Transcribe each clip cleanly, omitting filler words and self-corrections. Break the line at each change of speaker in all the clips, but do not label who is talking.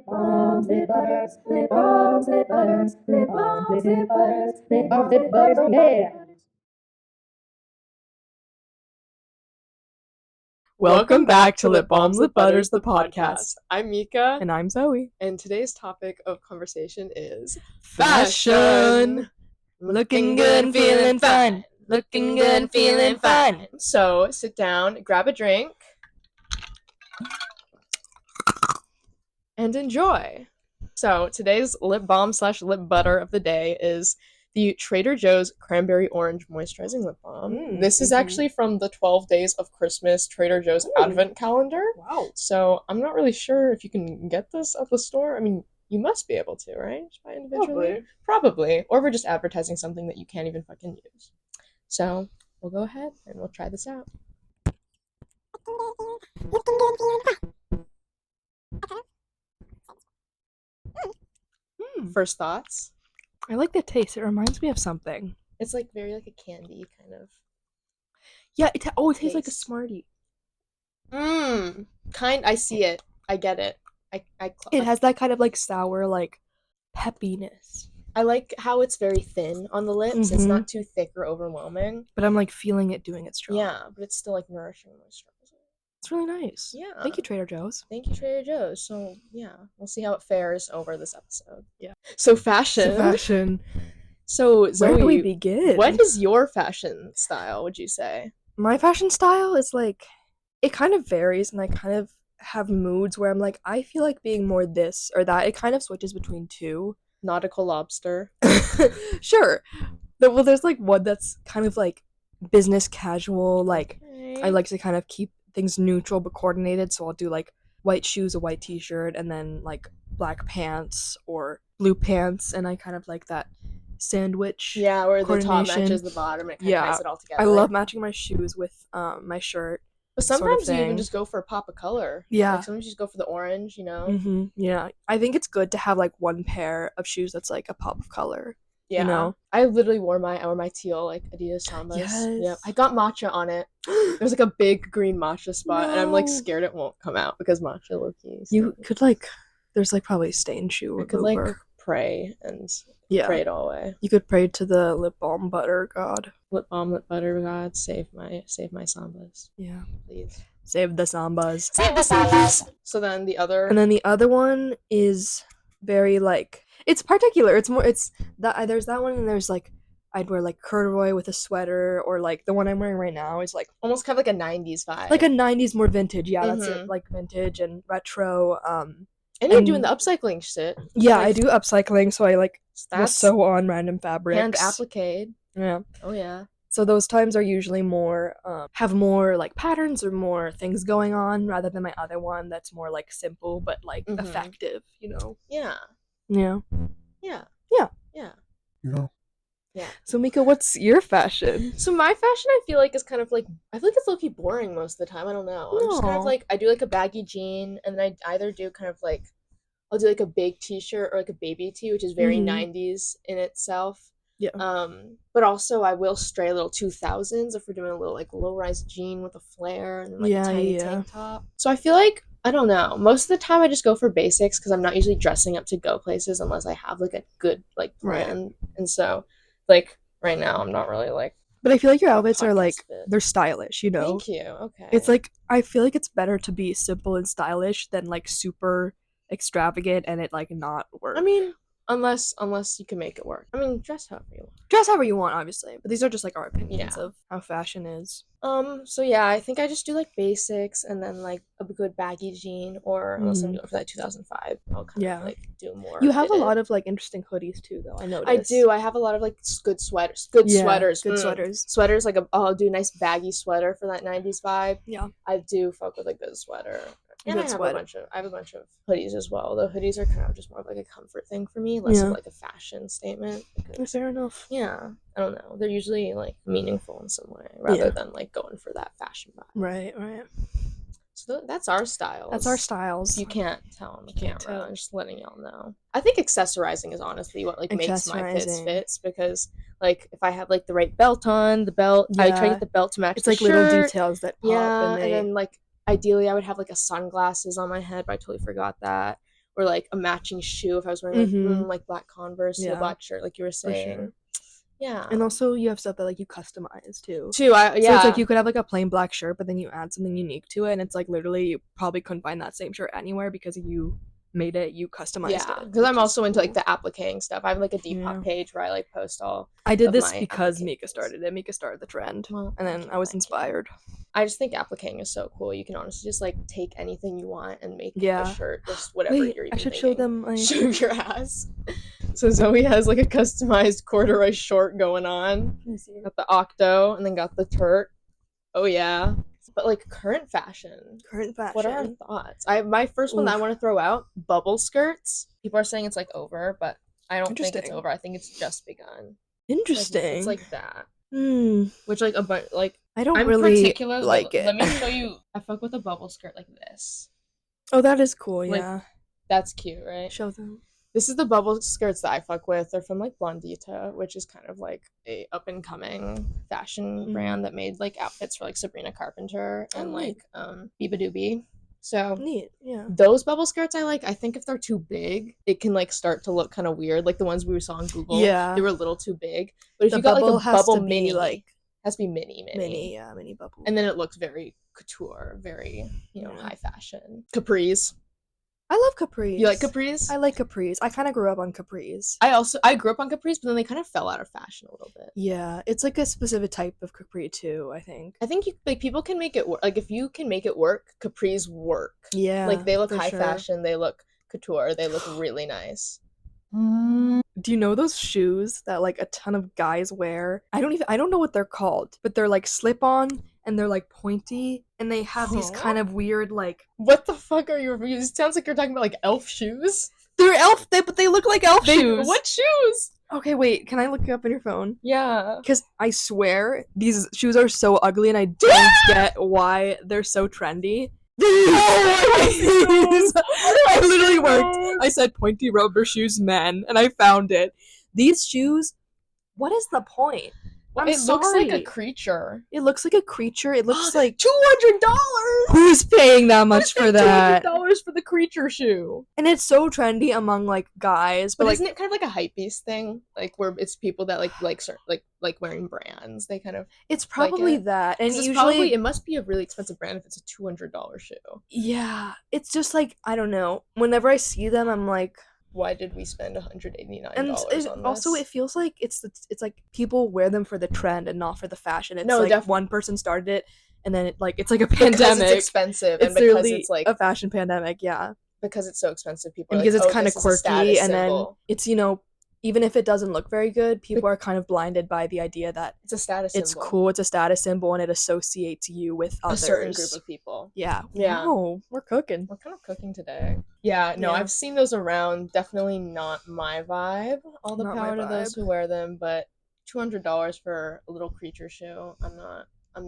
Lip balms, lip butters, lip balms, lip butters, lip balms, lip butters, lip balms, lip butters, oh yeah.
Welcome back to Lip Balms, Lip Butters, the podcast.
I'm Mika,
And I'm Zoe.
and today's topic of conversation is
Fashion. Looking good and feeling fine. Looking good and feeling fine.
So sit down, grab a drink, and enjoy. So today's lip balm / lip butter of the day is the Trader Joe's Cranberry Orange Moisturizing Lip Balm. This is actually from the 12 Days of Christmas Trader Joe's Advent Calendar.
Wow.
So I'm not really sure if you can get this at the store. I mean, you must be able to, right? Just buy individually? Probably. Or we're just advertising something that you can't even fucking use. So we'll go ahead and we'll try this out. First thoughts?
I like the taste. It reminds me of something.
It's like very like a candy kind of.
Yeah, it tastes like a Smartie.
I see it. I get it.
It has that kind of like sour, like peppiness.
I like how it's very thin on the lips. It's not too thick or overwhelming.
But I'm like feeling it doing its job.
Yeah, but it's still like nourishing moisturizer.
It's really nice.
Yeah.
Thank you, Trader Joe's.
Thank you, Trader Joe's. So yeah, we'll see how it fares over this episode.
Yeah.
So fashion. So Zoe,
where do we begin?
What is your fashion style, would you say?
My fashion style is like, it kind of varies, and I kind of have moods where I'm like, I feel like being more this or that. It kind of switches between two.
Nautical lobster.
Sure. Well, there's like one that's kind of like business casual. Like, I like to kind of keep things neutral but coordinated. So I'll do like white shoes, a white t-shirt, and then like black pants or blue pants. And I kind of like that sandwich.
Yeah, where the top
coordination.
matches the bottom and it kind of ties it all together.
I love matching my shoes with my shirt.
But sometimes
sort of
you even
thing.
just go for a pop of color.
Yeah.
Like sometimes you just go for the orange, you know?
Yeah. I think it's good to have like one pair of shoes that's like a pop of color.
Yeah.
You know?
I literally wore my teal like Adidas Sambas.
Yes.
Yep. I got matcha on it. There's like a big green matcha spot, and I'm like
No.
scared it won't come out because matcha low-key.
You could like, there's like probably stain shoe
I
remover.
could like pray and
Yeah.
pray it all away.
You could pray to the lip balm butter god.
Lip balm, lip butter, God, save my Sambas,
Yeah.
please.
Save the sambas.
Save the Sambas. So then the other.
And then the other one is very like, it's particular. It's that there's that one, and there's like, I'd wear like corduroy with a sweater, or like the one I'm wearing right now is like
almost kind of like a 90s vibe.
like a 90s, more vintage. Yeah, that's it. Like vintage and retro.
And you're doing the upcycling shit.
Yeah,
like,
I do upcycling, so I like will
that's
sew on random fabrics.
hand applique.
Yeah.
Oh yeah.
So those times are usually more, have more like patterns or more things going on, rather than my other one that's more like simple but like effective, you know?
Yeah.
Yeah.
Yeah.
Yeah.
Yeah.
No.
Yeah.
So Mika, what's your fashion?
So my fashion, I feel like, is kind of like, I feel like it's low-key boring most of the time. I don't know. I'm just kind of
No.
like, I do like a baggy jean, and then I either do kind of like, I'll do like a big t-shirt or like a baby tee, which is very 90s in itself.
Yeah.
But also I will stray a little 2000s if we're doing a little like low-rise jean with a flare and then like a tiny tank top. So I feel like, I don't know, most of the time I just go for basics because I'm not usually dressing up to go places unless I have like a good like plan. And so like right now I'm not really like.
But I feel like your outfits are like,
fit.
they're stylish, you know?
Thank you. Okay.
It's like, I feel like it's better to be simple and stylish than like super extravagant and it like not work.
I mean, unless you can make it work. I mean, dress however you want.
Dress however you want, obviously. But these are just like our opinions
Yeah.
of how fashion is.
So yeah, I think I just do like basics and then like a good baggy jean, or unless I'm doing for that 2005, I'll kind of like do more.
You have a
fitted.
lot of like interesting hoodies too, though. I noticed.
I do. I have a lot of like good sweaters.
Good
Sweaters.
Sweaters.
Like I'll do a nice baggy sweater for that 90s vibe.
Yeah.
I do fuck with a good sweater. And
Good
I have
sweater.
I have a bunch of hoodies as well. The hoodies are kind of just more of like a comfort thing for me, less of like a fashion statement. Because,
Fair enough.
yeah, I don't know. They're usually like meaningful in some way rather than like going for that fashion vibe.
Right.
So that's our styles.
That's our styles.
You can't tell on the
Can't
camera.
tell.
I'm just letting y'all know. I think accessorizing is honestly what like makes my fits because like if I have like the right belt on, the belt, I try to get the belt to match
It's
the
like little
shirt.
details that pop.
Yeah,
and
and then like ideally I would have like a sunglasses on my head, but I totally forgot that. or like a matching shoe if I was wearing like black Converse to a black shirt, like you were saying.
Sure.
Yeah.
And also you have stuff that like you customize too.
So it's
like you could have like a plain black shirt, but then you add something unique to it, and it's like literally you probably couldn't find that same shirt anywhere because you made it, you customized it.
Because I'm also into like the appliquing stuff. I have like a Depop page where I like post all.
I did this because Mika started it. Mika started the trend, and then I was inspired.
I just think appliquing is so cool. You can honestly just like take anything you want and make a shirt, just whatever you're even
I should
thinking.
show them. Like...
Show your ass. So Zoe has like a customized corduroy short going on. Got the octo and then got the Turk. Oh yeah. But like current fashion. What are our thoughts? My first one that I want to throw out, bubble skirts. People are saying it's like over, but I don't think it's over. I think it's just begun.
Interesting.
It's like that.
Which
like
I don't really like it.
Let me show you. I fuck with a bubble skirt like this.
Oh, that is cool. Yeah.
Like, that's cute, right?
Show them.
This is the bubble skirts that I fuck with. They're from like Blondita, which is kind of like a up and coming fashion brand that made like outfits for like Sabrina Carpenter and like Biba Doobie. So
neat, yeah.
Those bubble skirts I like. I think if they're too big, it can like start to look kind of weird. Like the ones we saw on Google, they were a little too big. But if you got like a bubble mini, like has to be mini,
mini bubble,
and then it looks very couture, very high fashion. Capris.
I love capris.
You like capris?
I like capris. I kind of grew up on capris.
I grew up on capris, but then they kind of fell out of fashion a little bit.
Yeah, it's like a specific type of capri too, I think.
I think people can make it work. Like if you can make it work, capris work.
Yeah.
Like they look high fashion, they look couture, they look really nice.
Do you know those shoes that like a ton of guys wear? I don't know what they're called, but they're like slip-on and they're like pointy and they have these kind of weird like...
What the fuck are you... It sounds like you're talking about like elf shoes.
They're but they look like elf shoes.
What shoes?
Okay, wait, can I look it up on your phone?
Yeah.
Because I swear these shoes are so ugly and I don't get why they're so trendy. I literally worked. I said pointy rubber shoes men and I found it. These shoes, what is the point?
Looks like a creature.
It looks like a creature. It looks like
$200.
Who's paying that much for that?
$200 for the creature shoe.
And it's so trendy among like guys,
but like, isn't it kind of like a hypebeast thing? Like where it's people that like wearing brands. They kind of.
It's probably that, and
usually it must be a really expensive brand if it's a $200 shoe.
Yeah, it's just like I don't know. Whenever I see them, I'm like,
why did we spend $189 on
this? Also, it feels like it's like people wear them for the trend and not for the fashion. It's like one person started it, and then it's like a pandemic.
Because it's expensive, and because it's like
a fashion pandemic. Yeah,
because it's so expensive, people.
And because it's kind of quirky, and then it's even if it doesn't look very good, people are kind of blinded by the idea that
it's a status symbol.
It's cool, it's a status symbol, and it associates you with others.
A certain group of people.
Yeah. Wow, we're cooking.
We're kind of cooking today. Yeah, no, I've seen those around. Definitely not my vibe. All the power to those who wear them, but $200 for a little creature shoe, I'm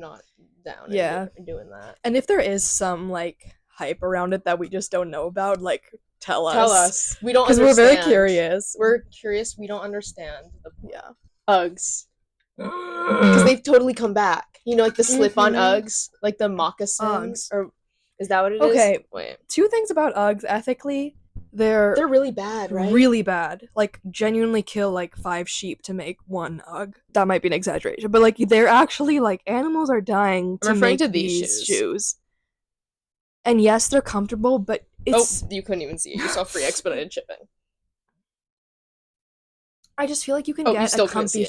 not down in doing that.
And if there is some, like, hype around it that we just don't know about, like, tell us.
We don't understand. Because
we're very curious.
We're curious. We don't understand. Uggs. Because they've totally come back. Like the slip-on Uggs, like the moccasins. Or is that what it is?
Okay. Wait. 2 things about Uggs. Ethically, they're
really bad, right?
Really bad. Like genuinely kill like 5 sheep to make 1 Ugg. That might be an exaggeration, but like they're actually like animals are dying to make these shoes. And yes, they're comfortable, but it's...
Oh, you couldn't even see it. You saw free expedited shipping.
I just feel like you can get a comfy...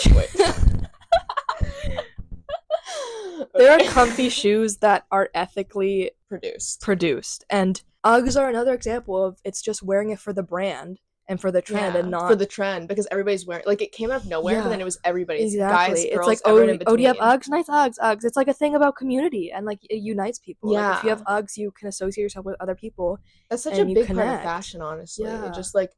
There are comfy shoes that are ethically produced. And Uggs are another example of it's just wearing it for the brand and for the trend and not...
for the trend, because everybody's wearing... Like, it came out of nowhere, but then it was everybody's.
Exactly.
Guys, girls,
it's like, do you have Uggs? Nice Uggs. It's like a thing about community, and like it unites people.
Yeah.
Like, if you have Uggs, you can associate yourself with other people.
That's such a big part of fashion, honestly. Yeah. Just like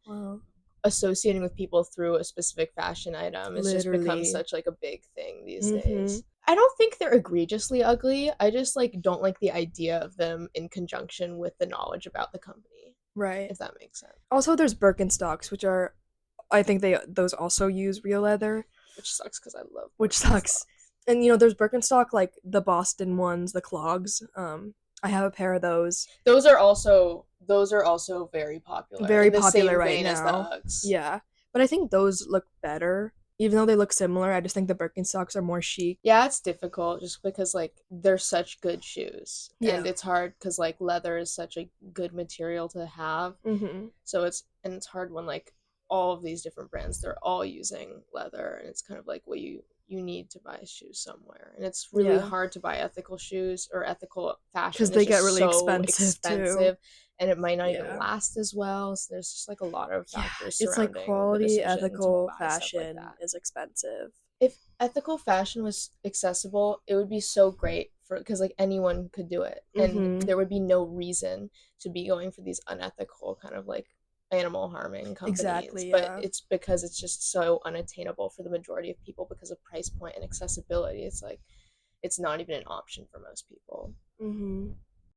associating with people through a specific fashion item. It's just become such like a big thing these days. I don't think they're egregiously ugly. I just like don't like the idea of them in conjunction with the knowledge about the company.
Right.
If that makes sense.
Also, there's Birkenstocks, which are, I think those also use real leather.
Which sucks because I love
Birkenstocks. And there's Birkenstock, like the Boston ones, the clogs. I have a pair of those.
Those are also those are also very popular.
Very
in the
popular
same
right
vein as the
now.
Uggs.
Yeah. But I think those look better. Even though they look similar, I just think the Birkenstocks are more chic.
Yeah, it's difficult just because like they're such good shoes.
Yeah.
And it's hard because like leather is such a good material to have.
Mm-hmm.
So it's hard when like all of these different brands, they're all using leather, and it's kind of like, well, you need to buy shoes somewhere, and it's really hard to buy ethical shoes or ethical fashion
because they
it's
get
just
really
so
expensive too.
and it might not even
Yeah.
last as well. So there's just like a lot of factors
It's like
surrounding the
quality,
decision to
ethical
buy stuff like
fashion
that.
is expensive.
If ethical fashion was accessible, it would be so great for because like anyone could do it, and there would be no reason to be going for these unethical kind of like animal harming companies.
Exactly,
But
yeah.
it's because it's just so unattainable for the majority of people because of price point and accessibility. It's like it's not even an option for most people.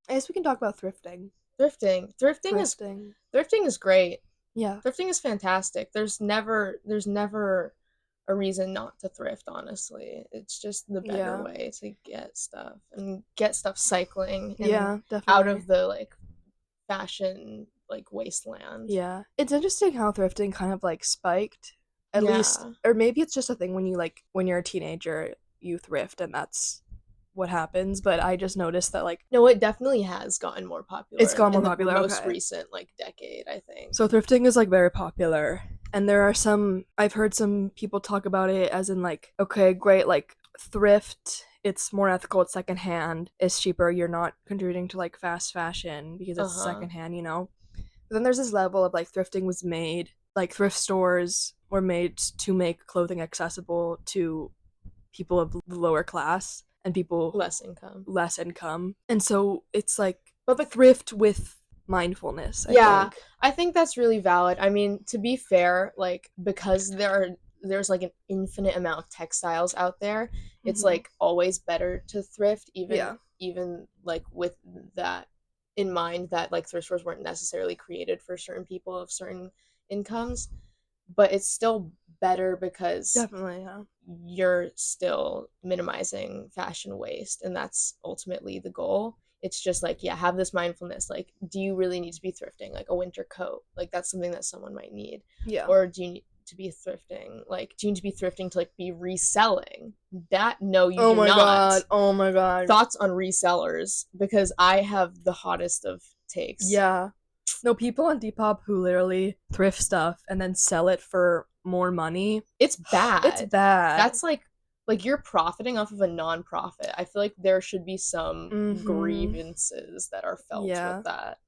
I guess we can talk about thrifting.
Thrifting is great.
Yeah.
Thrifting is fantastic. There's never a reason not to thrift, honestly. It's just the better way to get stuff and get stuff cycling and
definitely.
out of the like fashion like wasteland.
Yeah. It's interesting how thrifting kind of like spiked. At least, or maybe it's just a thing when you're a teenager, you thrift and that's what happens. But I just noticed that like
no, it definitely has gotten more popular.
It's gotten more popular.
The most recent like decade, I think.
So thrifting is like very popular, and there are I've heard some people talk about it as in like, okay, great, like thrift, it's more ethical, it's secondhand, it's cheaper, you're not contributing to like fast fashion because it's secondhand, you know. But then there's this level of like thrifting was made, like thrift stores were made to make clothing accessible to people of lower class and people
less income,
and so it's like thrift with mindfulness.
I think that's really valid. I mean, to be fair, like because there's like an infinite amount of textiles out there, it's like always better to thrift, even like with that in mind, that like thrift stores weren't necessarily created for certain people of certain incomes, but it's still better because
definitely,
you're still minimizing fashion waste, and that's ultimately the goal. It's just like, have this mindfulness, like, do you really need to be thrifting like a winter coat? Like that's something that someone might need. Or do you need to be thrifting, like do you need to be thrifting to like be reselling that? No, you do not.
Oh my god,
thoughts on resellers, because I have the hottest of takes.
No, people on Depop who literally thrift stuff and then sell it for more money.
It's bad.
It's bad.
That's like you're profiting off of a non-profit. I feel like there should be some grievances that are felt with that.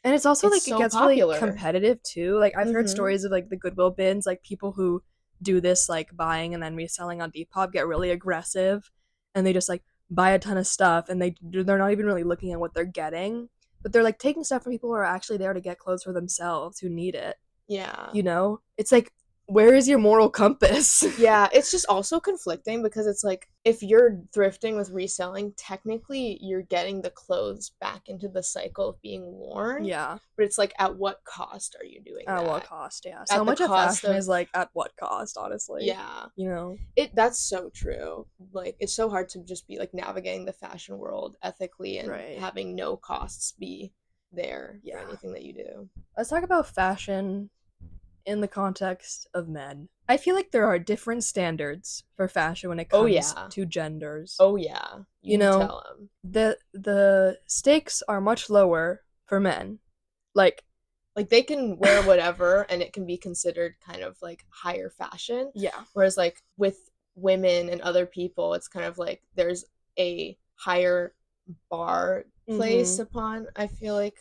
And
it's also like so it gets popular. Really competitive too. Like I've heard stories of like the Goodwill bins, like people who do this like buying and then reselling on Depop get really aggressive, and they just like buy a ton of stuff, and they're not even really looking at what they're getting, but they're like taking stuff from people who are actually there to get clothes for themselves who need it. You know, it's like, where is your moral compass?
It's just also conflicting because it's like, if you're thrifting with reselling, technically you're getting the clothes back into the cycle of being worn. But it's like, at what cost are you doing that?
At what cost? So much of fashion is like, at what cost, honestly? You know?
That's so true. Like, it's so hard to just be like navigating the fashion world ethically and having no costs be there for anything that you do.
Let's talk about fashion in the context of men. I feel like there are different standards for fashion when it comes to genders.
You know, tell them.
The stakes are much lower for men. Like
they can wear whatever and it can be considered kind of like higher fashion. Whereas like with women and other people, it's kind of like there's a higher bar placed upon, I feel like,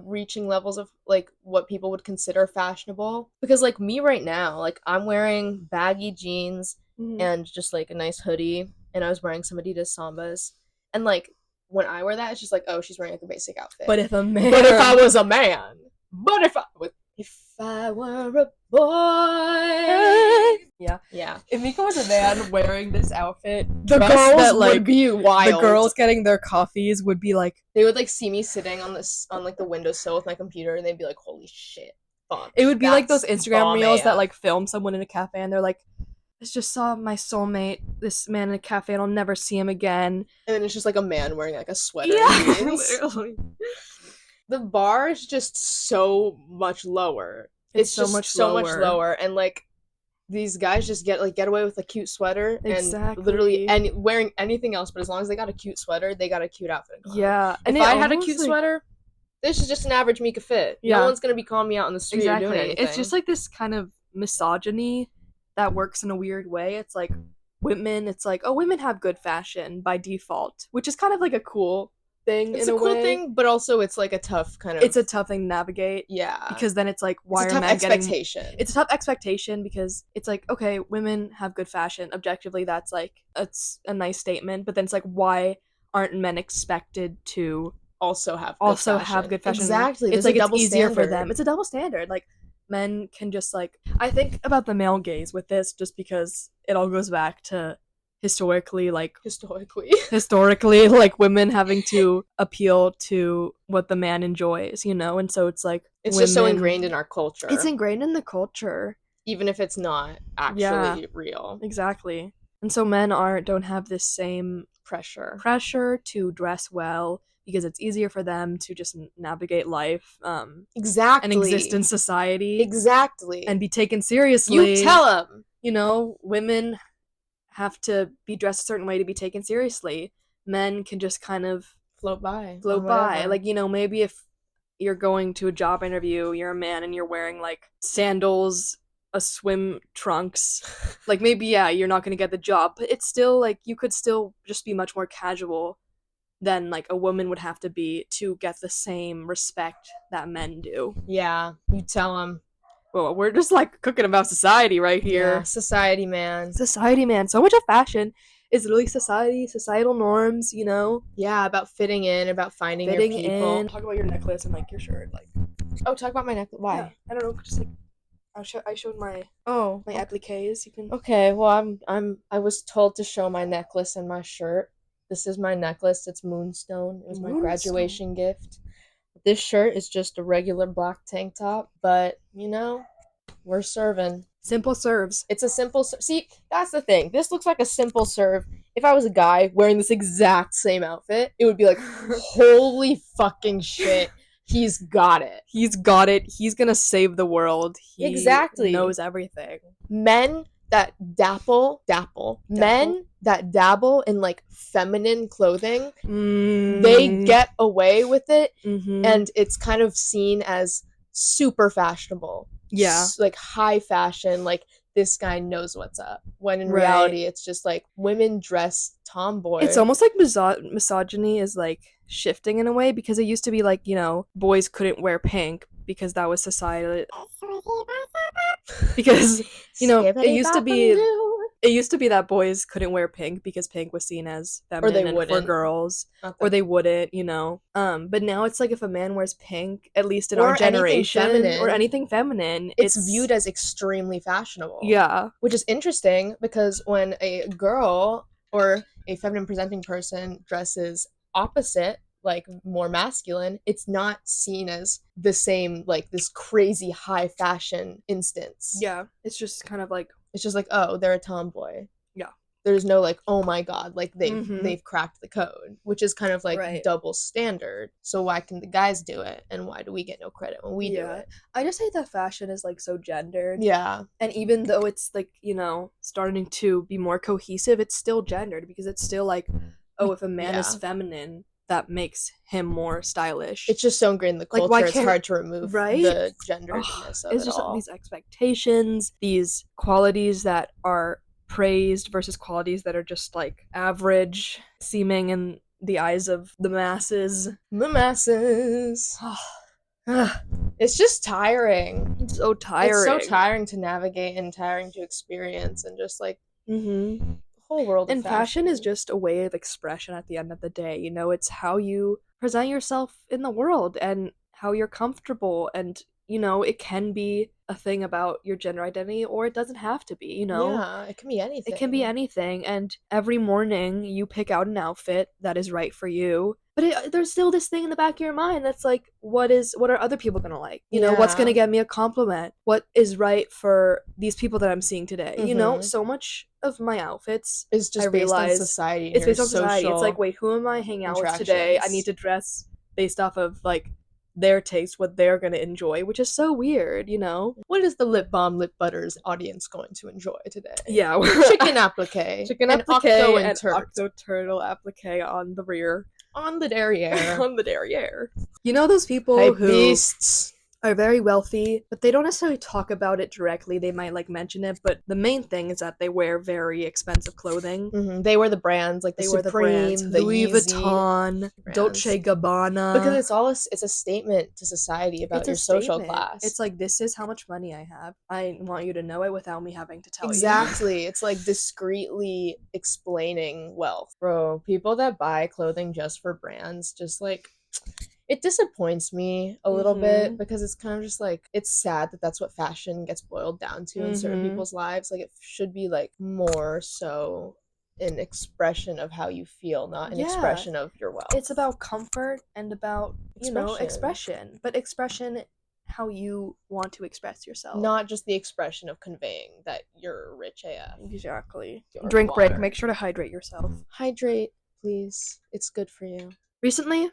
reaching levels of like what people would consider fashionable. Because like me right now, like I'm wearing baggy jeans and just like a nice hoodie, and I was wearing some Adidas Sambas, and like when I wear that, it's just like, oh, she's wearing like a basic outfit.
But if I
was a man, if I were a boy.
If Miko was a man wearing this outfit,
the girls would be wild.
The girls getting their coffees would be like,
they would like see me sitting on like the windowsill with my computer, and they'd be like, holy shit, fuck.
It would be like those Instagram reels that like film someone in a cafe and they're like, I just saw my soulmate, this man in a cafe, and I'll never see him again.
And then it's just like a man wearing like a sweater.
Literally.
the bar is just so much lower.
It's so
just
much
so much
lower.
lower, and like these guys just get away with a cute sweater
Exactly.
and literally wearing anything else, but as long as they got a cute sweater, they got a cute outfit.
Yeah,
If
and
I had a
almost,
cute
like,
sweater, this is just an average Mika fit.
Yeah.
No one's gonna be calling me out on the street or doing
exactly.
anything.
It's just like this kind of misogyny that works in a weird way. It's like women. It's like, oh, women have good fashion by default, which is kind of like a cool thing.
It's
in
a cool
way.
thing, but also it's like a tough kind of.
It's a tough thing to navigate.
Yeah.
Because then it's like, why
it's a
are
tough
men
expectation.
It's a tough expectation because it's like, okay, women have good fashion. Objectively, that's like it's a nice statement, but then it's like, why aren't men expected to
also have
good fashion?
Exactly.
It's
There's
like
a
it's
double
easier for
standard.
them. It's a double standard. Like men can just like I think about the male gaze with this just because it all goes back to historically like women having to appeal to what the man enjoys, you know, and so it's like
it's just so ingrained in our culture.
It's ingrained in the culture,
even if it's not actually real.
Exactly. And so men don't have this same pressure to dress well because it's easier for them to just navigate life
exactly
and exist in society
exactly
and be taken seriously.
You tell them,
you know, women have to be dressed a certain way to be taken seriously. Men can just kind of
float by.
Like, you know, maybe if you're going to a job interview, you're a man and you're wearing like sandals, a swim trunks, like maybe you're not going to get the job, but it's still like you could still just be much more casual than like a woman would have to be to get the same respect that men do.
Yeah, you tell them.
Well, we're just like cooking about society right here.
Yeah, society, man.
So much of fashion is really societal norms, you know?
Yeah, about fitting in, about finding your people.
Talk about your necklace and like your shirt, like.
Oh, talk about my necklace. Why?
Yeah, I don't know. Just like I showed my appliques. You can.
Okay, well, I was told to show my necklace and my shirt. This is my necklace. It's Moonstone. It was my graduation gift. This shirt is just a regular black tank top, but you know, we're serving.
Simple serves.
It's a simple see, that's the thing. This looks like a simple serve. If I was a guy wearing this exact same outfit, it would be like, holy fucking shit. He's got it.
He's got it. He's gonna save the world. He
exactly
knows everything.
Men that dabble. Men that dabble in like feminine clothing, they get away with it, and it's kind of seen as super fashionable.
Yeah,
like high fashion, like this guy knows what's up, when in reality it's just like women dress tomboy.
It's almost like misogyny is like shifting in a way, because it used to be like, you know, boys couldn't wear pink because that was society. Because, you know, it used to be that boys couldn't wear pink because pink was seen as feminine and for girls, or they wouldn't, you know. But now it's like if a man wears pink, at least in our generation, or anything feminine,
it's viewed as extremely fashionable.
Yeah,
which is interesting, because when a girl or a feminine presenting person dresses opposite, like more masculine, it's not seen as the same, like this crazy high fashion instance.
Yeah, it's just kind of like,
it's just like, oh, they're a tomboy.
Yeah,
there's no like, oh my god, like they've cracked the code, which is kind of like double standard. So why can the guys do it, and why do we get no credit when we do it?
I just hate that fashion is like so gendered.
Yeah,
and even though it's like, you know, starting to be more cohesive, it's still gendered, because it's still like, oh, if a man is feminine, that makes him more stylish.
It's just so ingrained in the culture, like, it's hard to remove the genderedness of
it's
it
just
all.
These expectations, these qualities that are praised versus qualities that are just like average seeming in the eyes of the masses.
It's just tiring.
It's so tiring.
It's so tiring to navigate and tiring to experience, and just like whole world of
fashion is just a way of expression at the end of the day, you know. It's how you present yourself in the world and how you're comfortable, and you know, it can be a thing about your gender identity, or it doesn't have to be, you know.
Yeah, it can be anything.
And every morning you pick out an outfit that is right for you, but there's still this thing in the back of your mind that's like, what are other people gonna like, you know, what's gonna get me a compliment, what is right for these people that I'm seeing today. You know, so much of my outfits
is just based on society.
It's based on society. It's like, wait, who am I hanging out with today? I need to dress based off of like their taste, what they're gonna enjoy, which is so weird, you know?
What is the lip balm lip butters audience going to enjoy today?
Yeah.
Chicken applique.
Chicken
and
applique
octo
and
turd.
octo turtle applique on the rear.
On the derriere.
On the derriere. You know those people
Hype
who
beasts.
are very wealthy, but they don't necessarily talk about it directly. They might like mention it, but the main thing is that they wear very expensive clothing.
They wear the brands, like the
They wear the
Supreme,
brands,
the
Louis
Yeezy
Vuitton,
brands.
Dolce Gabbana.
Because it's a statement to society about
It's a
your social
statement.
class.
It's like, this is how much money I have. I want you to know it without me having to tell you.
Exactly. It's like discreetly explaining wealth. Bro, people that buy clothing just for brands, just like, it disappoints me a little bit, because it's kind of just like, it's sad that that's what fashion gets boiled down to in certain people's lives. Like, it should be like more so an expression of how you feel, not an expression of your wealth.
It's about comfort and about, you know, expression. But expression how you want to express yourself.
Not just the expression of conveying that you're rich AF.
Exactly.
Your
Drink
water.
break. Make sure to hydrate yourself.
Hydrate, please. It's good for you.
Recently,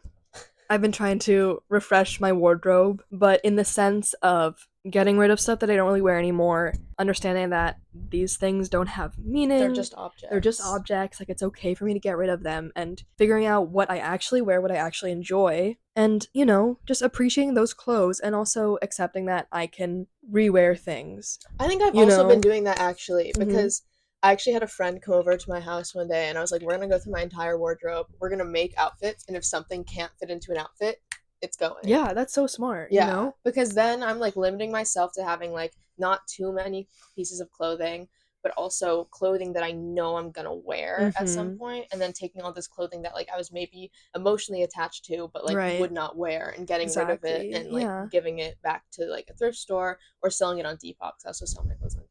I've been trying to refresh my wardrobe, but in the sense of getting rid of stuff that I don't really wear anymore, understanding that these things don't have meaning.
They're just objects.
They're just objects. Like, it's okay for me to get rid of them, and figuring out what I actually wear, what I actually enjoy, and, you know, just appreciating those clothes, and also accepting that I can rewear things.
I think I've also been doing that, actually, because I actually had a friend come over to my house one day, and I was like, we're gonna go through my entire wardrobe, we're gonna make outfits, and if something can't fit into an outfit, it's going.
Yeah, that's so smart.
Yeah,
you know?
because then I'm like limiting myself to having like not too many pieces of clothing, but also clothing that I know I'm gonna wear at some point, and then taking all this clothing that like I was maybe emotionally attached to, but like would not wear, and getting rid of it and like giving it back to like a thrift store or selling it on Depop. I also sell my clothes on Depop.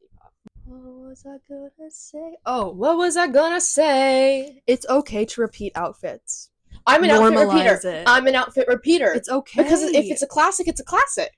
What was I gonna say?
Oh, what was I gonna say?
It's okay to repeat outfits.
I'm an outfit repeater.
It.
I'm an outfit repeater.
It's okay.
Because if it's a classic, it's a classic.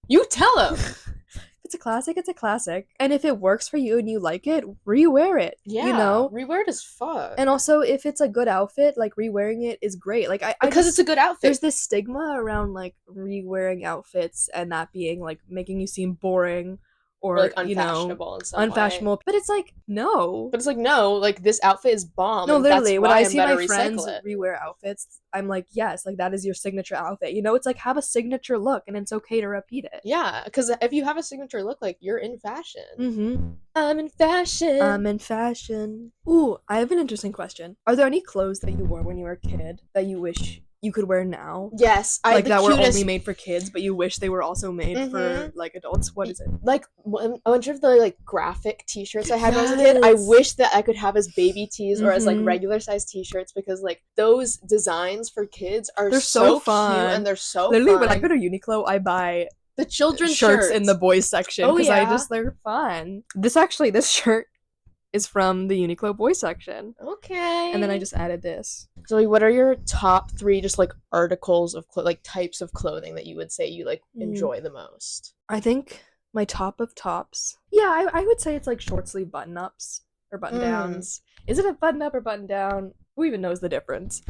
You tell him.
If it's a classic, it's a classic. And if it works for you and you like it, rewear it.
Yeah,
you know?
rewear it as fuck.
And also, if it's a good outfit, like, rewearing it is great. Like,
because it's a good outfit.
There's this stigma around, like, rewearing outfits and that being, like, making you seem boring. Or like
unfashionable in some
unfashionable way. But it's like, no.
But it's like, no, like, this outfit is bomb.
No, literally, when I see my
recycle
friends
it.
rewear outfits, I'm like, yes, like, that is your signature outfit. You know, it's like, have a signature look, and it's okay to repeat it.
Yeah, because if you have a signature look, like, you're in fashion.
I'm in fashion. I'm in fashion. Ooh, I have an interesting question. Are there any clothes that you wore when you were a kid that you wish you could wear now?
Yes,
like that were only made for kids, but you wish they were also made for like adults. What is it?
Like a bunch of the like graphic T-shirts I had when I was a kid. I wish that I could have as baby tees or as like regular size T-shirts, because like those designs for kids are so fun, cute, and they're so
literally
fun.
When I go to Uniqlo, I buy
the children's
shirts in the boys section because they're fun. This shirt is from the Uniqlo boys section.
Okay.
And then I just added this.
So what are your top 3 just like articles of like types of clothing that you would say you like enjoy the most?
I think my top of tops. Yeah, I would say it's like short sleeve button ups or button downs. Is it a button up or button down? Who even knows the difference?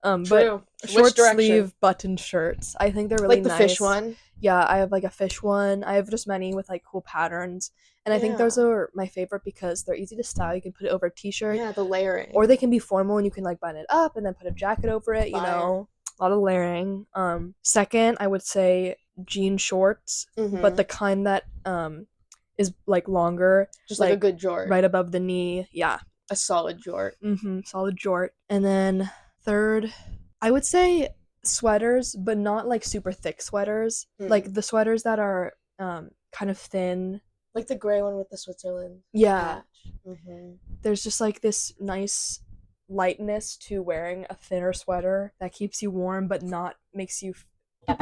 True.
But short sleeve button shirts. I think they're really
like the
nice.
fish one.
Yeah, I have like a fish one. I have just many with like cool patterns. And I think those are my favorite because they're easy to style. You can put it over a t-shirt.
Yeah, the layering.
Or they can be formal and you can like button it up and then put a jacket over it, you know. A lot of layering. Second, I would say jean shorts, but the kind that is like longer.
Just like a good jort.
Right above the knee. Yeah.
A solid jort.
Solid jort. And then third, I would say sweaters, but not like super thick sweaters. Like the sweaters that are kind of thin.
Like the gray one with the Switzerland.
Yeah. There's just like this nice lightness to wearing a thinner sweater that keeps you warm but not makes you but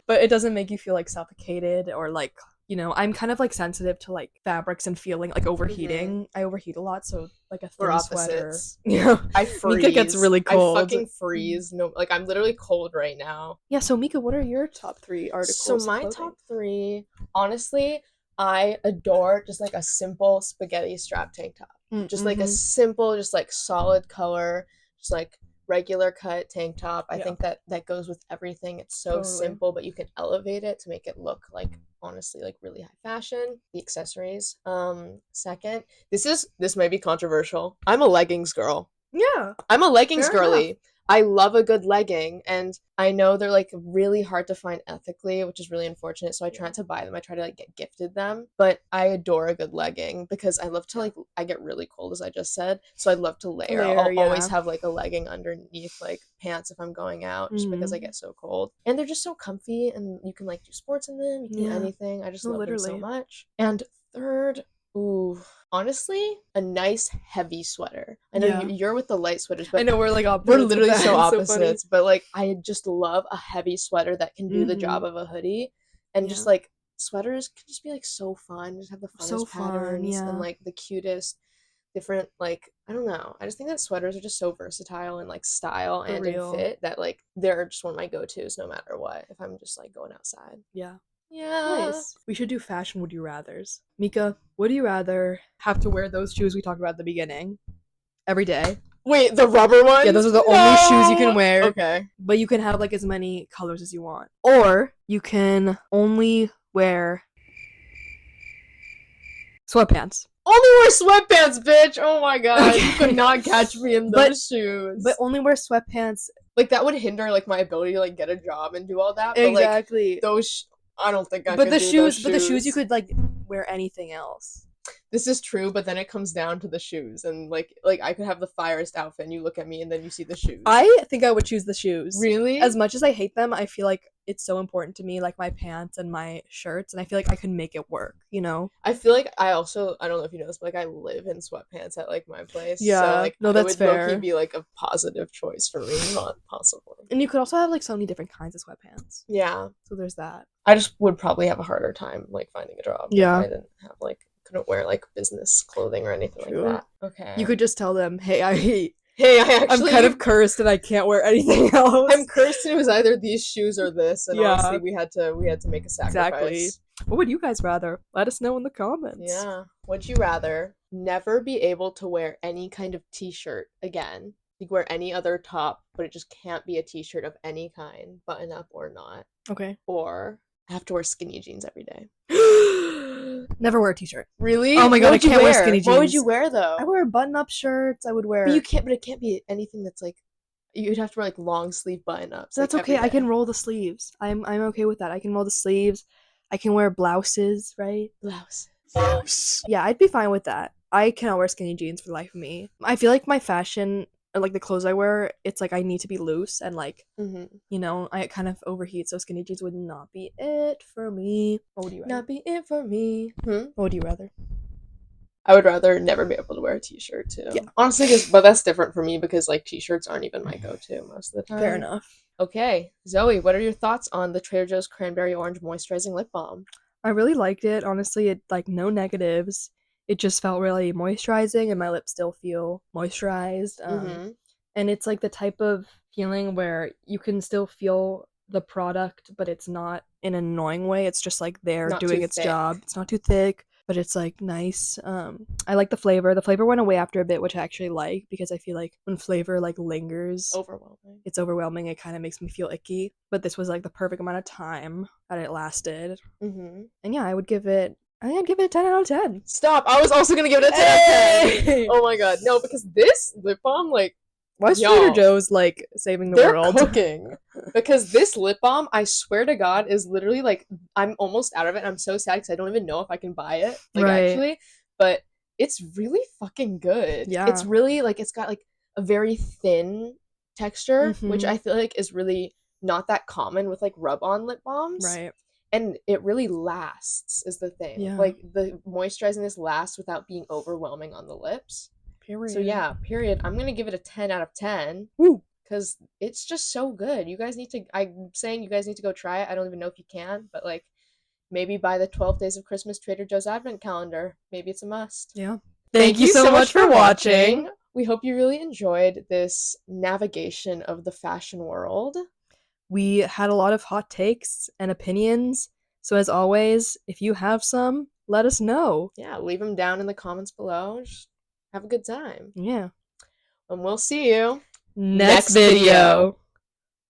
it doesn't make you feel like suffocated or like, you know, I'm kind of like sensitive to like fabrics and feeling like overheating. I overheat a lot, so like a thin sweater. Yeah. I freeze. Mika gets really cold.
I fucking freeze. No, like I'm literally cold right now.
Yeah, so Mika, what are your top 3 articles?
So my top 3, honestly, I adore just like a simple spaghetti strap tank top. Just like a simple, just like solid color, just like regular cut tank top. I
Yeah.
think that goes with everything. It's so
Totally.
simple, but you can elevate it to make it look like, honestly, like really high fashion. The accessories. Second, this might be controversial. I'm a leggings girl.
Yeah.
I'm a leggings
Fair
girly.
enough.
I love a good legging, and I know they're like really hard to find ethically, which is really unfortunate. So I try not to buy them. I try to like get gifted them, but I adore a good legging because I love to like, I get really cold, as I just said, so I love to layer. I'll always have like a legging underneath like pants if I'm going out, just because I get so cold. And they're just so comfy, and you can like do sports in them. You can do anything. I just love them so much. And third, ooh, honestly, a nice heavy sweater. I know you're with the light sweaters, but
I know we're like opposites.
we're literally
with that.
so
It's
opposites. But like, I just love a heavy sweater that can do the job of a hoodie, and just like sweaters can just be like so fun. Just have the funnest patterns and like the cutest different, like, I don't know. I just think that sweaters are just so versatile in like style and in fit that like they're just one of my go-tos no matter what if I'm just like going outside.
Yeah.
Nice.
We should do fashion would you rathers. Mika, would you rather have to wear those shoes we talked about at the beginning every day?
Wait, the rubber ones?
Yeah, those are the only shoes you can wear.
Okay.
But you can have like as many colors as you want. Or you can only wear sweatpants.
Only wear sweatpants, bitch! Oh my god, you could not catch me in those shoes.
But only wear sweatpants.
Like, that would hinder like my ability to like get a job and do all that.
Exactly.
But like those, I don't think I
but
could
the
do
shoes,
those shoes.
But the shoes you could like wear anything else.
This is true, but then it comes down to the shoes, and like I could have the firest outfit, and you look at me, and then you see the shoes.
I think I would choose the shoes.
Really?
As much as I hate them, I feel like it's so important to me, like my pants and my shirts, and I feel like I can make it work, you know?
I feel like I don't know if you know this, but like I live in sweatpants at like my place.
Yeah,
so like
no, that's
it would
fair.
low-key be like a positive choice for me, not possibly.
And you could also have like so many different kinds of sweatpants.
Yeah.
So there's that.
I just would probably have a harder time like finding a job.
Yeah.
If I didn't have like, couldn't wear like business clothing or anything like that. Okay.
You could just tell them, hey,
I'm
kind of cursed and I can't wear anything else.
I'm cursed and it was either these shoes or this, and honestly we had to make a sacrifice.
Exactly. What would you guys rather? Let us know in the comments.
Yeah. Would you rather never be able to wear any kind of t-shirt again? You can wear any other top, but it just can't be a t-shirt of any kind, button up or not.
Okay.
Or have to wear skinny jeans every day.
Never wear a t-shirt.
Really?
Oh my god, I can't wear skinny jeans.
What would you wear though?
I wear button-up shirts. I would wear.
But it can't be anything that's like, you'd have to wear like long sleeve button-ups.
That's
like,
okay. I can roll the sleeves. I'm okay with that. I can roll the sleeves. I can wear blouses, right?
Blouse.
Yeah, I'd be fine with that. I cannot wear skinny jeans for the life of me. I feel like my fashion, like the clothes I wear, it's like I need to be loose and like, you know, I kind of overheat, so skinny jeans would not be it for me. What would you rather?
Not be it for me.
What would you rather?
I would rather never be able to wear a t-shirt too. Yeah. Honestly, but that's different for me because like t-shirts aren't even my go-to most of the time.
Fair enough.
Okay, Zoe, what are your thoughts on the Trader Joe's Cranberry Orange Moisturizing Lip Balm?
I really liked it. Honestly, it like no negatives. It just felt really moisturizing and my lips still feel moisturized. And it's like the type of feeling where you can still feel the product, but it's not in an annoying way. It's just like they're doing its job. It's not too thick, but it's like nice. I like the flavor. The flavor went away after a bit, which I actually like because I feel like when flavor like lingers, it's overwhelming. It kind of makes me feel icky. But this was like the perfect amount of time that it lasted. And yeah, I think I'd give it a 10 out of 10.
Stop! I was also gonna give it a 10 out of 10. Oh my god, no, because this lip balm, like,
why is Trader Joe's like saving the world?
They're cooking. Because this lip balm, I swear to God, is literally like, I'm almost out of it. And I'm so sad because I don't even know if I can buy it, like actually. But it's really fucking good.
Yeah,
it's really like, it's got like a very thin texture, which I feel like is really not that common with like rub-on lip balms.
Right.
And it really lasts, is the thing.
Yeah.
Like the moisturizingness lasts without being overwhelming on the lips.
Period.
So yeah, period. I'm gonna give it a 10 out of 10.
Woo!
Because it's just so good. You guys need to, I'm saying you guys need to go try it. I don't even know if you can, but like maybe buy the 12 Days of Christmas Trader Joe's Advent Calendar. Maybe it's a must.
Yeah. Thank you so much for watching.
We hope you really enjoyed this navigation of the fashion world.
We had a lot of hot takes and opinions. So as always, if you have some, let us know.
Yeah, leave them down in the comments below. Just have a good time.
Yeah.
And we'll see you
next video.